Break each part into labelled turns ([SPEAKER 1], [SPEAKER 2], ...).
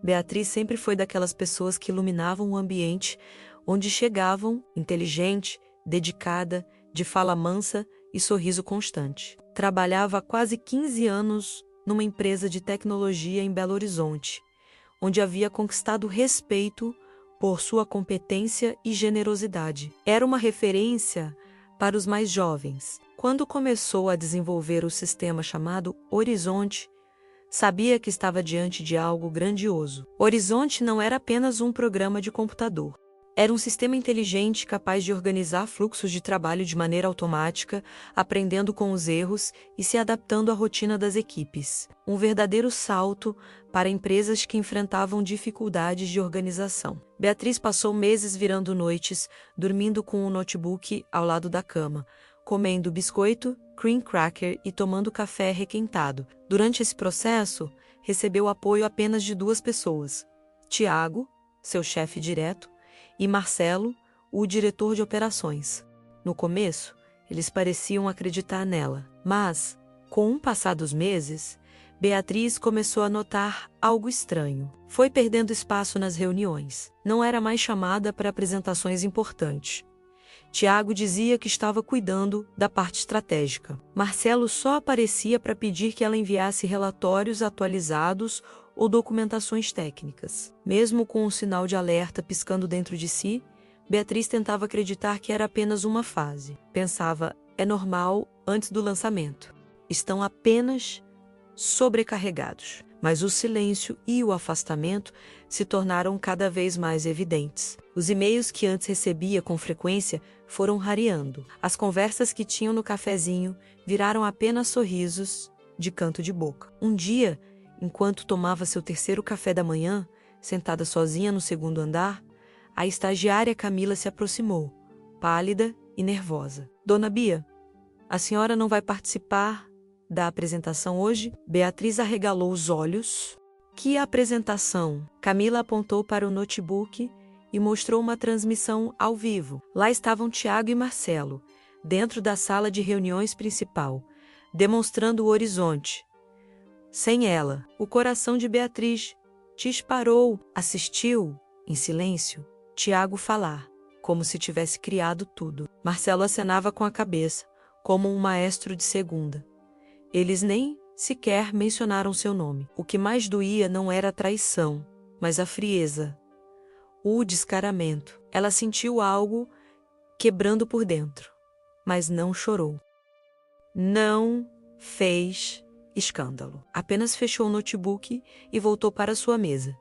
[SPEAKER 1] Beatriz sempre foi daquelas pessoas que iluminavam o ambiente onde chegavam, inteligente, dedicada, de fala mansa e sorriso constante. Trabalhava há quase 15 anos numa empresa de tecnologia em Belo Horizonte, onde havia conquistado respeito por sua competência e generosidade. Era uma referência para os mais jovens. Quando começou a desenvolver o sistema chamado Horizonte, sabia que estava diante de algo grandioso. Horizonte não era apenas um programa de computador. Era um sistema inteligente capaz de organizar fluxos de trabalho de maneira automática, aprendendo com os erros e se adaptando à rotina das equipes. Um verdadeiro salto para empresas que enfrentavam dificuldades de organização. Beatriz passou meses virando noites, dormindo com um notebook ao lado da cama, comendo biscoito, cream cracker e tomando café requentado. Durante esse processo, recebeu apoio apenas de 2 pessoas: Tiago, seu chefe direto, e Marcelo, o diretor de operações. No começo, eles pareciam acreditar nela, mas, com o passar dos meses, Beatriz começou a notar algo estranho. Foi perdendo espaço nas reuniões. Não era mais chamada para apresentações importantes. Tiago dizia que estava cuidando da parte estratégica. Marcelo só aparecia para pedir que ela enviasse relatórios atualizados ou documentações técnicas. Mesmo com um sinal de alerta piscando dentro de si, Beatriz tentava acreditar que era apenas uma fase. Pensava, é normal antes do lançamento. Estão apenas sobrecarregados. Mas o silêncio e o afastamento se tornaram cada vez mais evidentes. Os e-mails que antes recebia com frequência foram rareando. As conversas que tinham no cafezinho viraram apenas sorrisos de canto de boca. Um dia, enquanto tomava seu terceiro café da manhã, sentada sozinha no segundo andar, a estagiária Camila se aproximou, pálida e nervosa. Dona Bia, a senhora não vai participar da apresentação hoje? Beatriz arregalou os olhos. Que apresentação? Camila apontou para o notebook e mostrou uma transmissão ao vivo. Lá estavam Tiago e Marcelo, dentro da sala de reuniões principal, demonstrando o horizonte. Sem ela, o coração de Beatriz disparou. Assistiu, em silêncio, Tiago falar, como se tivesse criado tudo. Marcelo acenava com a cabeça, como um maestro de segunda. Eles nem sequer mencionaram seu nome. O que mais doía não era a traição, mas a frieza, o descaramento. Ela sentiu algo quebrando por dentro, mas não chorou. Não fez escândalo. Apenas fechou o notebook e voltou para sua mesa.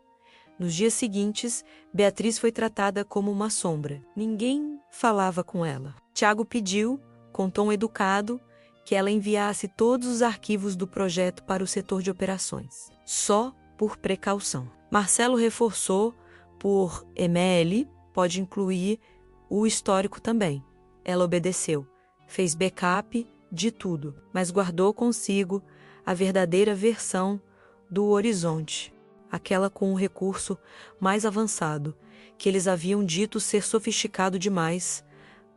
[SPEAKER 1] Nos dias seguintes, Beatriz foi tratada como uma sombra. Ninguém falava com ela. Tiago pediu, com tom educado, que ela enviasse todos os arquivos do projeto para o setor de operações, só por precaução. Marcelo reforçou, por e-mail, pode incluir o histórico também. Ela obedeceu, fez backup de tudo, mas guardou consigo a verdadeira versão do Horizonte, aquela com o recurso mais avançado, que eles haviam dito ser sofisticado demais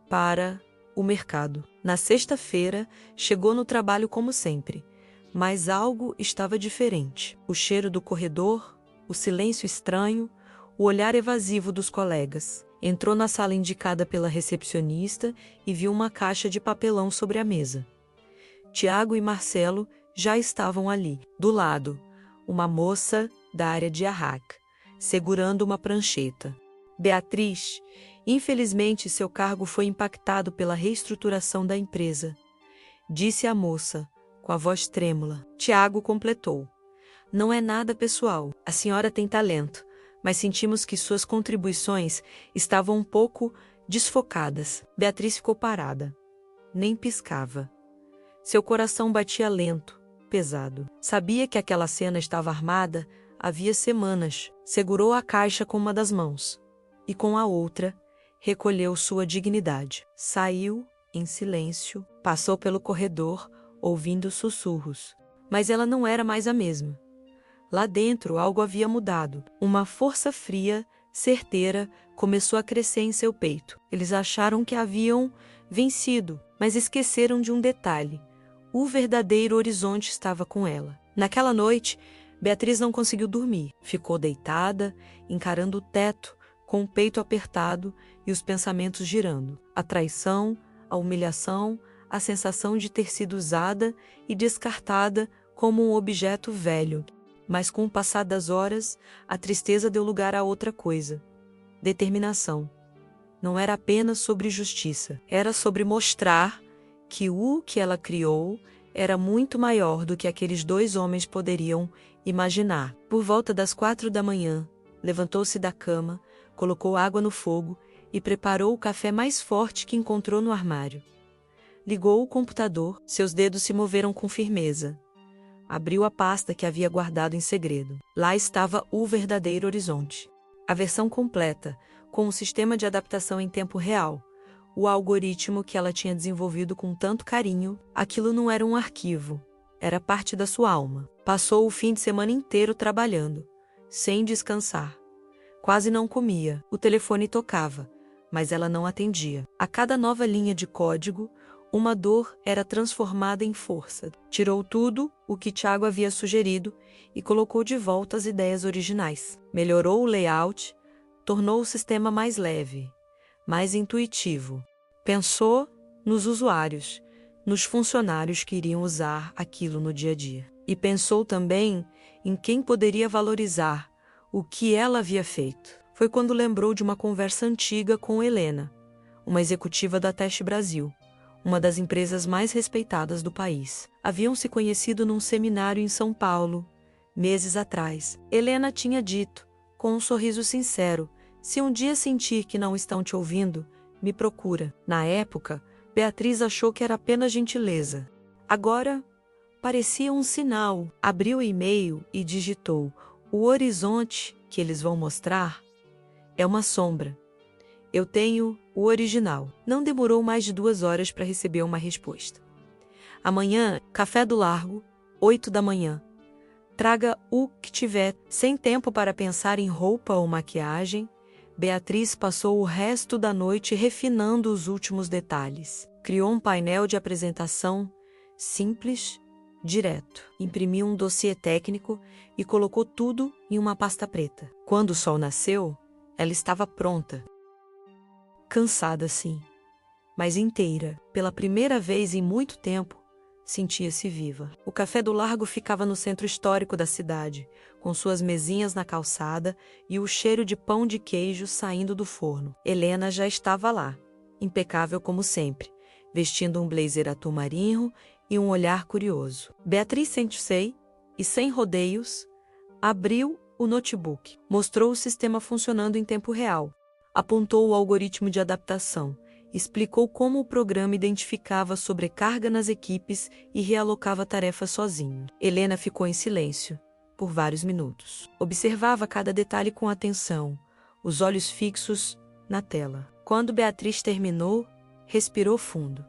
[SPEAKER 1] para o mercado. Na sexta-feira, chegou no trabalho como sempre, mas algo estava diferente. O cheiro do corredor, o silêncio estranho, o olhar evasivo dos colegas. Entrou na sala indicada pela recepcionista e viu uma caixa de papelão sobre a mesa. Tiago e Marcelo já estavam ali. Do lado, uma moça da área de arrac, segurando uma prancheta. Beatriz, infelizmente seu cargo foi impactado pela reestruturação da empresa, disse a moça, com a voz trêmula. Tiago completou. Não é nada pessoal, a senhora tem talento, mas sentimos que suas contribuições estavam um pouco desfocadas. Beatriz ficou parada. Nem piscava. Seu coração batia lento, pesado. Sabia que aquela cena estava armada havia semanas. Segurou a caixa com uma das mãos e com a outra recolheu sua dignidade. Saiu em silêncio, passou pelo corredor, ouvindo sussurros. Mas ela não era mais a mesma. Lá dentro algo havia mudado. Uma força fria, certeira, começou a crescer em seu peito. Eles acharam que haviam vencido, mas esqueceram de um detalhe. O verdadeiro horizonte estava com ela. Naquela noite, Beatriz não conseguiu dormir. Ficou deitada, encarando o teto, com o peito apertado e os pensamentos girando. A traição, a humilhação, a sensação de ter sido usada e descartada como um objeto velho. Mas com o passar das horas, a tristeza deu lugar a outra coisa: determinação. Não era apenas sobre justiça, era sobre mostrar que o que ela criou era muito maior do que aqueles dois homens poderiam imaginar. Por volta das 4 da manhã, levantou-se da cama, colocou água no fogo e preparou o café mais forte que encontrou no armário. Ligou o computador, seus dedos se moveram com firmeza. Abriu a pasta que havia guardado em segredo. Lá estava O Verdadeiro Horizonte. A versão completa, com um sistema de adaptação em tempo real. O algoritmo que ela tinha desenvolvido com tanto carinho. Aquilo não era um arquivo, era parte da sua alma. Passou o fim de semana inteiro trabalhando, sem descansar. Quase não comia. O telefone tocava, mas ela não atendia. A cada nova linha de código, uma dor era transformada em força. Tirou tudo o que Tiago havia sugerido e colocou de volta as ideias originais. Melhorou o layout, tornou o sistema mais leve, mais intuitivo. Pensou nos usuários, nos funcionários que iriam usar aquilo no dia a dia. E pensou também em quem poderia valorizar o que ela havia feito. Foi quando lembrou de uma conversa antiga com Helena, uma executiva da Teste Brasil, uma das empresas mais respeitadas do país. Haviam se conhecido num seminário em São Paulo, meses atrás. Helena tinha dito, com um sorriso sincero: "Se um dia sentir que não estão te ouvindo, me procura." Na época, Beatriz achou que era apenas gentileza. Agora, parecia um sinal. Abriu o e-mail e digitou: "O horizonte que eles vão mostrar é uma sombra. Eu tenho o original." Não demorou mais de 2 horas para receber uma resposta. "Amanhã, café do Largo, 8 da manhã. Traga o que tiver." Sem tempo para pensar em roupa ou maquiagem, Beatriz passou o resto da noite refinando os últimos detalhes. Criou um painel de apresentação simples, direto. Imprimiu um dossiê técnico e colocou tudo em uma pasta preta. Quando o sol nasceu, ela estava pronta. Cansada, sim, mas inteira. Pela primeira vez em muito tempo, sentia-se viva. O Café do Largo ficava no centro histórico da cidade, com suas mesinhas na calçada e o cheiro de pão de queijo saindo do forno. Helena já estava lá, impecável como sempre, vestindo um blazer atum marinho e um olhar curioso. Beatriz Sentusei, e sem rodeios, abriu o notebook. Mostrou o sistema funcionando em tempo real. Apontou o algoritmo de adaptação. Explicou como o programa identificava sobrecarga nas equipes e realocava tarefas sozinho. Helena ficou em silêncio por vários minutos. Observava cada detalhe com atenção, os olhos fixos na tela. Quando Beatriz terminou, respirou fundo.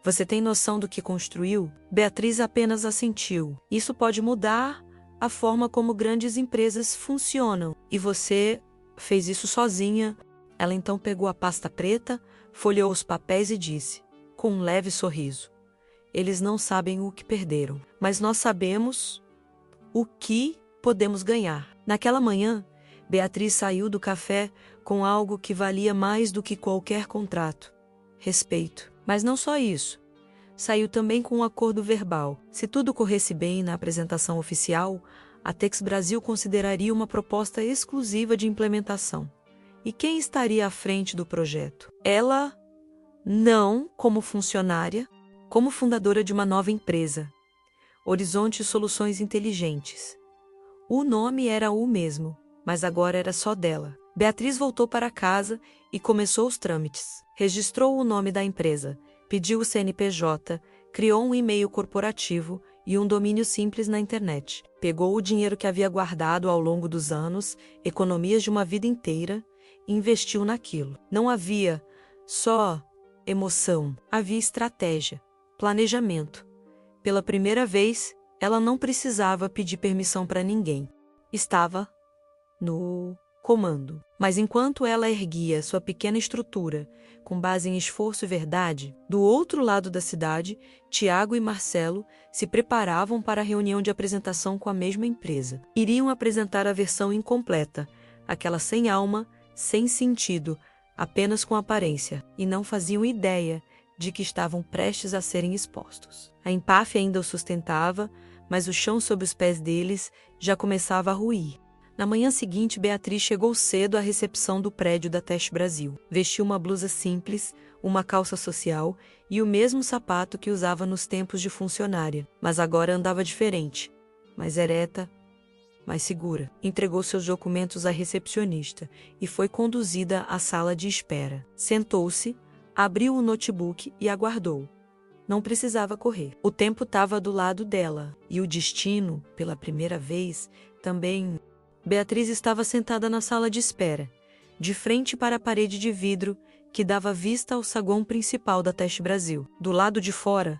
[SPEAKER 1] "Você tem noção do que construiu?" Beatriz apenas assentiu. "Isso pode mudar a forma como grandes empresas funcionam. E você fez isso sozinha." Ela então pegou a pasta preta, folheou os papéis e disse, com um leve sorriso: "Eles não sabem o que perderam, mas nós sabemos o que podemos ganhar." Naquela manhã, Beatriz saiu do café com algo que valia mais do que qualquer contrato: respeito. Mas não só isso. Saiu também com um acordo verbal. Se tudo corresse bem na apresentação oficial, a Tex Brasil consideraria uma proposta exclusiva de implementação. E quem estaria à frente do projeto? Ela, não como funcionária, como fundadora de uma nova empresa, Horizonte Soluções Inteligentes. O nome era o mesmo, mas agora era só dela. Beatriz voltou para casa e começou os trâmites. Registrou o nome da empresa, pediu o CNPJ, criou um e-mail corporativo e um domínio simples na internet. Pegou o dinheiro que havia guardado ao longo dos anos, economias de uma vida inteira, e investiu naquilo. Não havia só emoção, havia estratégia, planejamento. Pela primeira vez, ela não precisava pedir permissão para ninguém. Estava no comando. Mas enquanto ela erguia sua pequena estrutura, com base em esforço e verdade, do outro lado da cidade, Tiago e Marcelo se preparavam para a reunião de apresentação com a mesma empresa. Iriam apresentar a versão incompleta, aquela sem alma, sem sentido, apenas com aparência, e não faziam ideia de que estavam prestes a serem expostos. A empáfia ainda os sustentava, mas o chão sob os pés deles já começava a ruir. Na manhã seguinte, Beatriz chegou cedo à recepção do prédio da Teste Brasil. Vestiu uma blusa simples, uma calça social e o mesmo sapato que usava nos tempos de funcionária, mas agora andava diferente, mais ereta, mais segura. Entregou seus documentos à recepcionista e foi conduzida à sala de espera. Sentou-se, abriu o notebook e aguardou. Não precisava correr. O tempo estava do lado dela e o destino, pela primeira vez, também. Beatriz estava sentada na sala de espera, de frente para a parede de vidro que dava vista ao saguão principal da Teste Brasil. Do lado de fora,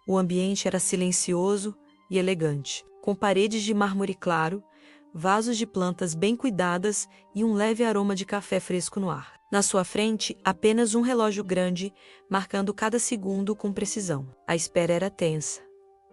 [SPEAKER 1] o ambiente era silencioso e elegante, com paredes de mármore claro, vasos de plantas bem cuidadas e um leve aroma de café fresco no ar. Na sua frente, apenas um relógio grande, marcando cada segundo com precisão. A espera era tensa,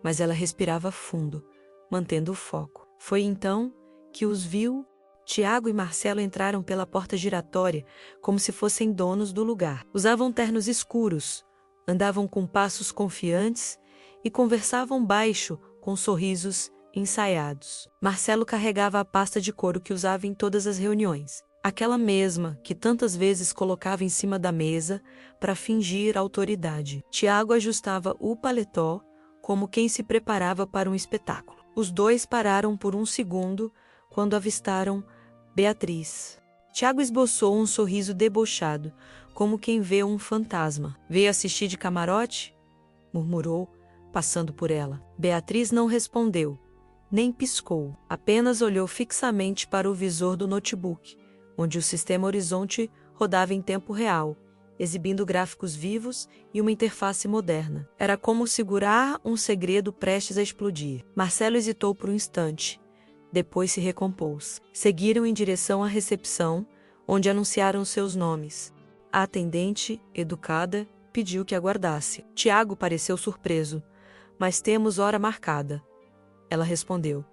[SPEAKER 1] mas ela respirava fundo, mantendo o foco. Foi então que os viu. Tiago e Marcelo entraram pela porta giratória, como se fossem donos do lugar. Usavam ternos escuros, andavam com passos confiantes e conversavam baixo, com sorrisos ensaiados. Marcelo carregava a pasta de couro que usava em todas as reuniões, aquela mesma que tantas vezes colocava em cima da mesa para fingir autoridade. Tiago ajustava o paletó, como quem se preparava para um espetáculo. Os dois pararam por um segundo quando avistaram Beatriz. Tiago esboçou um sorriso debochado, como quem vê um fantasma. Veio assistir de camarote? Murmurou, passando por ela. Beatriz não respondeu, nem piscou. Apenas olhou fixamente para o visor do notebook, onde o sistema Horizonte rodava em tempo real, exibindo gráficos vivos e uma interface moderna. Era como segurar um segredo prestes a explodir. Marcelo hesitou por um instante. Depois se recompôs. Seguiram em direção à recepção, onde anunciaram seus nomes. A atendente, educada, pediu que aguardasse. Tiago pareceu surpreso. Mas temos hora marcada. Ela respondeu.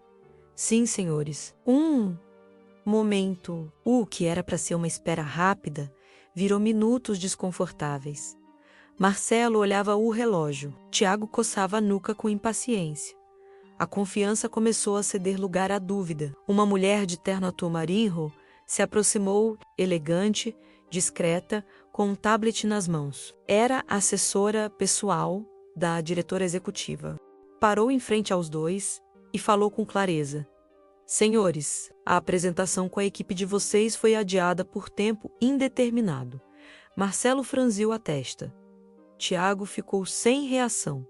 [SPEAKER 1] Sim, senhores. Um momento. O que era para ser uma espera rápida, virou minutos desconfortáveis. Marcelo olhava o relógio. Tiago coçava a nuca com impaciência. A confiança começou a ceder lugar à dúvida. Uma mulher de terno azul marinho se aproximou, elegante, discreta, com um tablet nas mãos. Era a assessora pessoal da diretora executiva. Parou em frente aos dois e falou com clareza. Senhores, a apresentação com a equipe de vocês foi adiada por tempo indeterminado. Marcelo franziu a testa. Tiago ficou sem reação.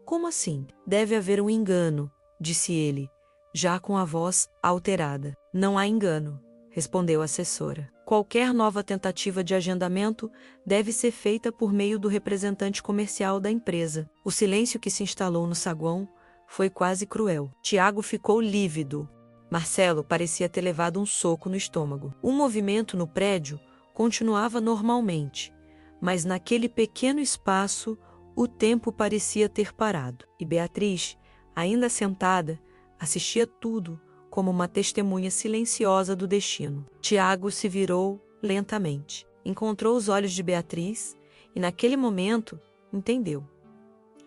[SPEAKER 1] Como assim? Deve haver um engano, disse ele, já com a voz alterada. Não há engano, respondeu a assessora. Qualquer nova tentativa de agendamento deve ser feita por meio do representante comercial da empresa. O silêncio que se instalou no saguão foi quase cruel. Tiago ficou lívido. Marcelo parecia ter levado um soco no estômago. O movimento no prédio continuava normalmente, mas naquele pequeno espaço o tempo parecia ter parado. E Beatriz, ainda sentada, assistia tudo como uma testemunha silenciosa do destino. Tiago se virou lentamente. Encontrou os olhos de Beatriz e, naquele momento, entendeu.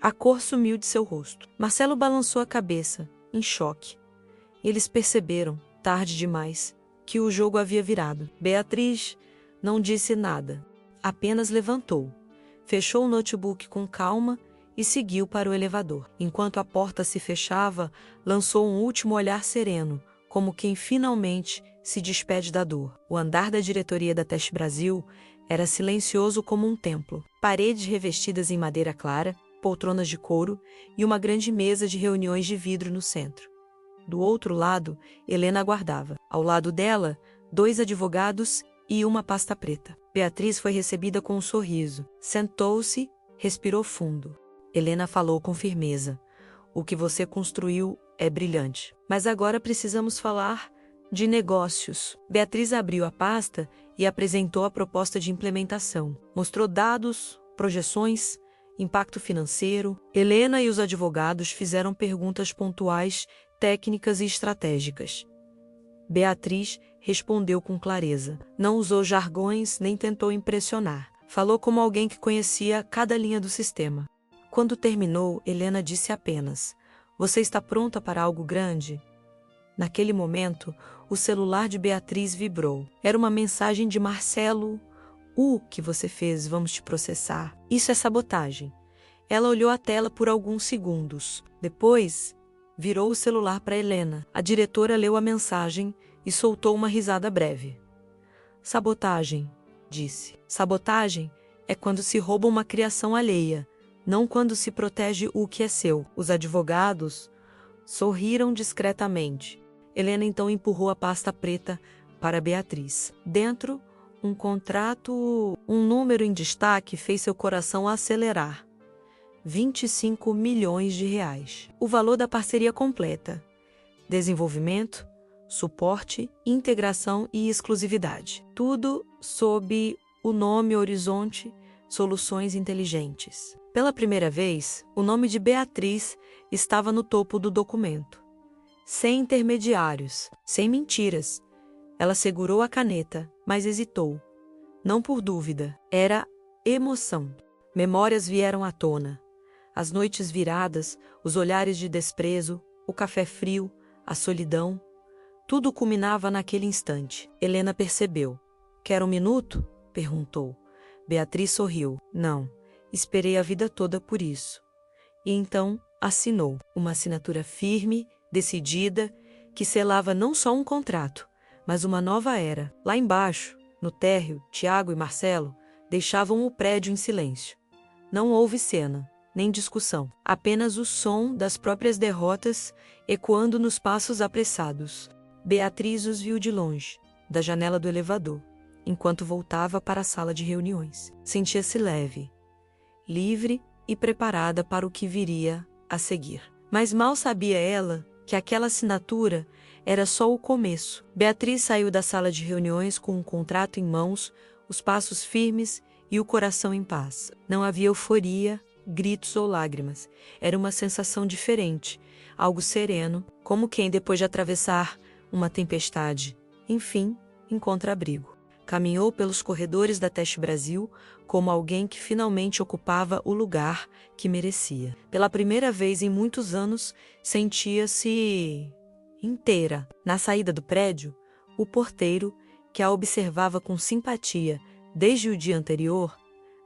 [SPEAKER 1] A cor sumiu de seu rosto. Marcelo balançou a cabeça, em choque. Eles perceberam, tarde demais, que o jogo havia virado. Beatriz não disse nada, apenas levantou, fechou o notebook com calma e seguiu para o elevador. Enquanto a porta se fechava, lançou um último olhar sereno, como quem finalmente se despede da dor. O andar da diretoria da Teste Brasil era silencioso como um templo. Paredes revestidas em madeira clara, poltronas de couro e uma grande mesa de reuniões de vidro no centro. Do outro lado, Helena aguardava. Ao lado dela, 2 advogados e uma pasta preta. Beatriz foi recebida com um sorriso. Sentou-se, respirou fundo. Helena falou com firmeza. O que você construiu é brilhante. Mas agora precisamos falar de negócios. Beatriz abriu a pasta e apresentou a proposta de implementação. Mostrou dados, projeções, impacto financeiro. Helena e os advogados fizeram perguntas pontuais, técnicas e estratégicas. Beatriz respondeu com clareza. Não usou jargões nem tentou impressionar. Falou como alguém que conhecia cada linha do sistema. Quando terminou, Helena disse apenas: "Você está pronta para algo grande?" Naquele momento, o celular de Beatriz vibrou. Era uma mensagem de Marcelo. "O que você fez? Vamos te processar. Isso é sabotagem." Ela olhou a tela por alguns segundos. Depois, virou o celular para Helena. A diretora leu a mensagem e soltou uma risada breve. "Sabotagem", disse. "Sabotagem é quando se rouba uma criação alheia, não quando se protege o que é seu." Os advogados sorriram discretamente. Helena então empurrou a pasta preta para Beatriz. Dentro, um contrato, um número em destaque fez seu coração acelerar. 25 milhões de reais. O valor da parceria completa. Desenvolvimento, suporte, integração e exclusividade. Tudo sob o nome Horizonte Soluções Inteligentes. Pela primeira vez, o nome de Beatriz estava no topo do documento. Sem intermediários, sem mentiras. Ela segurou a caneta, mas hesitou. Não por dúvida, era emoção. Memórias vieram à tona. As noites viradas, os olhares de desprezo, o café frio, a solidão. Tudo culminava naquele instante. Helena percebeu. "Quer um minuto?" perguntou. Beatriz sorriu. "Não, esperei a vida toda por isso." E então assinou. Uma assinatura firme, decidida, que selava não só um contrato, mas uma nova era. Lá embaixo, no térreo, Tiago e Marcelo deixavam o prédio em silêncio. Não houve cena, nem discussão. Apenas o som das próprias derrotas ecoando nos passos apressados. Beatriz os viu de longe, da janela do elevador, enquanto voltava para a sala de reuniões. Sentia-se leve, livre e preparada para o que viria a seguir. Mas mal sabia ela que aquela assinatura era só o começo. Beatriz saiu da sala de reuniões com um contrato em mãos, os passos firmes e o coração em paz. Não havia euforia, gritos ou lágrimas. Era uma sensação diferente, algo sereno, como quem, depois de atravessar uma tempestade, enfim, encontra abrigo. Caminhou pelos corredores da Teste Brasil como alguém que finalmente ocupava o lugar que merecia. Pela primeira vez em muitos anos, sentia-se inteira. Na saída do prédio, o porteiro, que a observava com simpatia desde o dia anterior,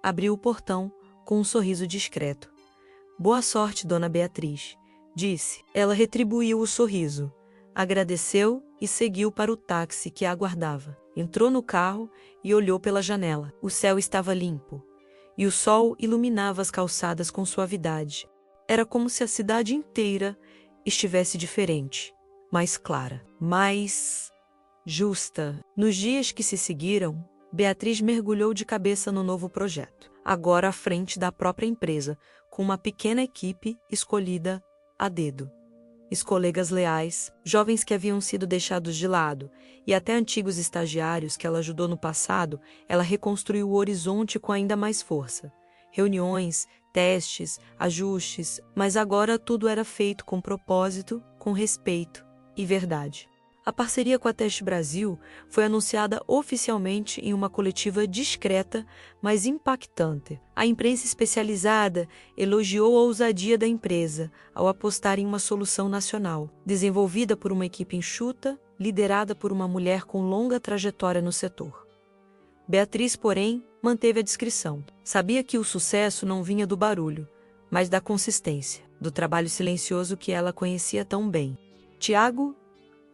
[SPEAKER 1] abriu o portão com um sorriso discreto. "Boa sorte, dona Beatriz", disse. Ela retribuiu o sorriso, agradeceu e seguiu para o táxi que a aguardava. Entrou no carro e olhou pela janela. O céu estava limpo e o sol iluminava as calçadas com suavidade. Era como se a cidade inteira estivesse diferente, mais clara, mais justa. Nos dias que se seguiram, Beatriz mergulhou de cabeça no novo projeto, agora à frente da própria empresa, com uma pequena equipe escolhida a dedo. Ex-colegas leais, jovens que haviam sido deixados de lado, e até antigos estagiários que ela ajudou no passado, ela reconstruiu o horizonte com ainda mais força. Reuniões, testes, ajustes, mas agora tudo era feito com propósito, com respeito e verdade. A parceria com a Teste Brasil foi anunciada oficialmente em uma coletiva discreta, mas impactante. A imprensa especializada elogiou a ousadia da empresa ao apostar em uma solução nacional, desenvolvida por uma equipe enxuta, liderada por uma mulher com longa trajetória no setor. Beatriz, porém, manteve a discrição. Sabia que o sucesso não vinha do barulho, mas da consistência, do trabalho silencioso que ela conhecia tão bem. Tiago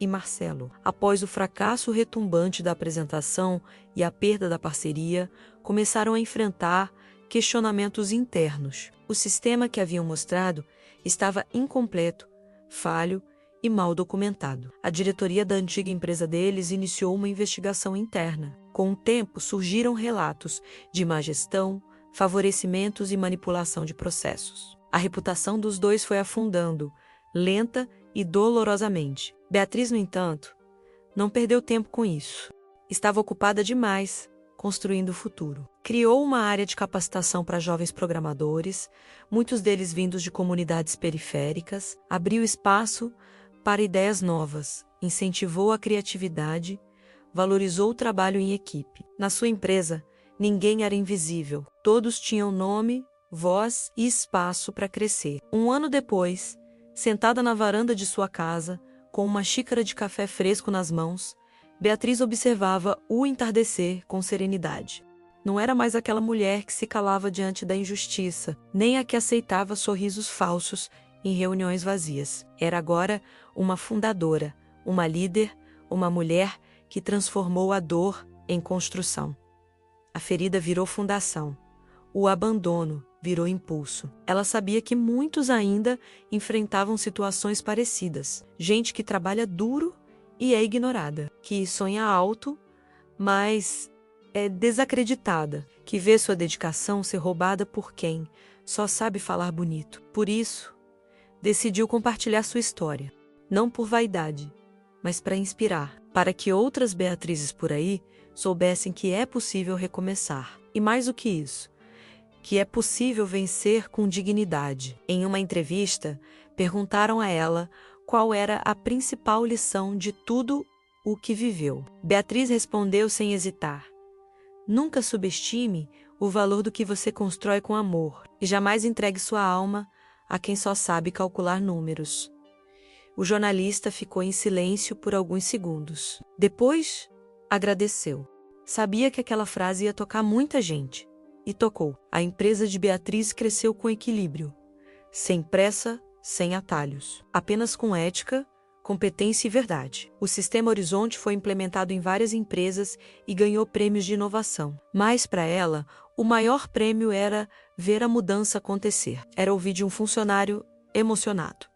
[SPEAKER 1] e Marcelo, após o fracasso retumbante da apresentação e a perda da parceria, começaram a enfrentar questionamentos internos. O sistema que haviam mostrado estava incompleto, falho e mal documentado. A diretoria da antiga empresa deles iniciou uma investigação interna. Com o tempo, surgiram relatos de má gestão, favorecimentos e manipulação de processos. A reputação dos dois foi afundando, lenta e dolorosamente. Beatriz, no entanto, não perdeu tempo com isso. Estava ocupada demais construindo o futuro. Criou uma área de capacitação para jovens programadores, muitos deles vindos de comunidades periféricas, abriu espaço para ideias novas, incentivou a criatividade, valorizou o trabalho em equipe. Na sua empresa, ninguém era invisível, todos tinham nome, voz e espaço para crescer. Um ano depois, sentada na varanda de sua casa, com uma xícara de café fresco nas mãos, Beatriz observava o entardecer com serenidade. Não era mais aquela mulher que se calava diante da injustiça, nem a que aceitava sorrisos falsos em reuniões vazias. Era agora uma fundadora, uma líder, uma mulher que transformou a dor em construção. A ferida virou fundação. O abandono virou impulso. Ela sabia que muitos ainda enfrentavam situações parecidas. Gente que trabalha duro e é ignorada, que sonha alto, mas é desacreditada, que vê sua dedicação ser roubada por quem só sabe falar bonito. Por isso, decidiu compartilhar sua história, não por vaidade, mas para inspirar, para que outras Beatrizes por aí soubessem que é possível recomeçar. E mais do que isso, que é possível vencer com dignidade. Em uma entrevista, perguntaram a ela qual era a principal lição de tudo o que viveu. Beatriz respondeu sem hesitar: nunca subestime o valor do que você constrói com amor e jamais entregue sua alma a quem só sabe calcular números. O jornalista ficou em silêncio por alguns segundos. Depois, agradeceu. Sabia que aquela frase ia tocar muita gente. E tocou. A empresa de Beatriz cresceu com equilíbrio, sem pressa, sem atalhos, apenas com ética, competência e verdade. O Sistema Horizonte foi implementado em várias empresas e ganhou prêmios de inovação. Mas, para ela, o maior prêmio era ver a mudança acontecer. Era ouvir de um funcionário emocionado: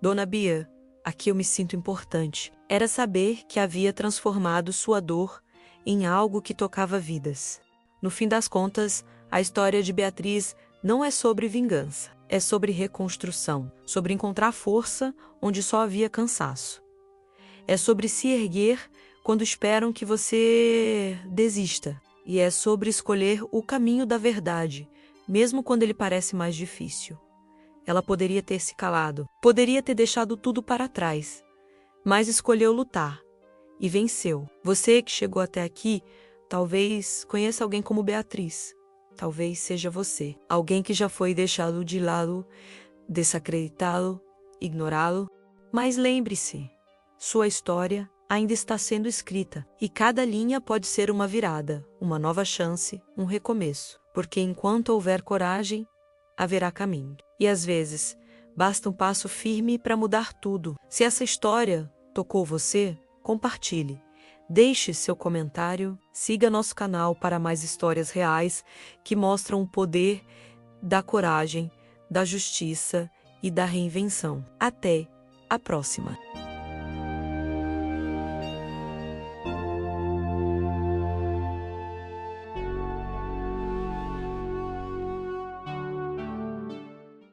[SPEAKER 1] Dona Bia, aqui eu me sinto importante. Era saber que havia transformado sua dor em algo que tocava vidas. No fim das contas, a história de Beatriz não é sobre vingança. É sobre reconstrução, sobre encontrar força onde só havia cansaço. É sobre se erguer quando esperam que você desista. E é sobre escolher o caminho da verdade, mesmo quando ele parece mais difícil. Ela poderia ter se calado, poderia ter deixado tudo para trás, mas escolheu lutar e venceu. Você que chegou até aqui, talvez conheça alguém como Beatriz. Talvez seja você, alguém que já foi deixado de lado, desacreditado, ignorado. Mas lembre-se, sua história ainda está sendo escrita e cada linha pode ser uma virada, uma nova chance, um recomeço. Porque enquanto houver coragem, haverá caminho. E às vezes, basta um passo firme para mudar tudo. Se essa história tocou você, compartilhe. Deixe seu comentário, siga nosso canal para mais histórias reais que mostram o poder da coragem, da justiça e da reinvenção. Até a próxima!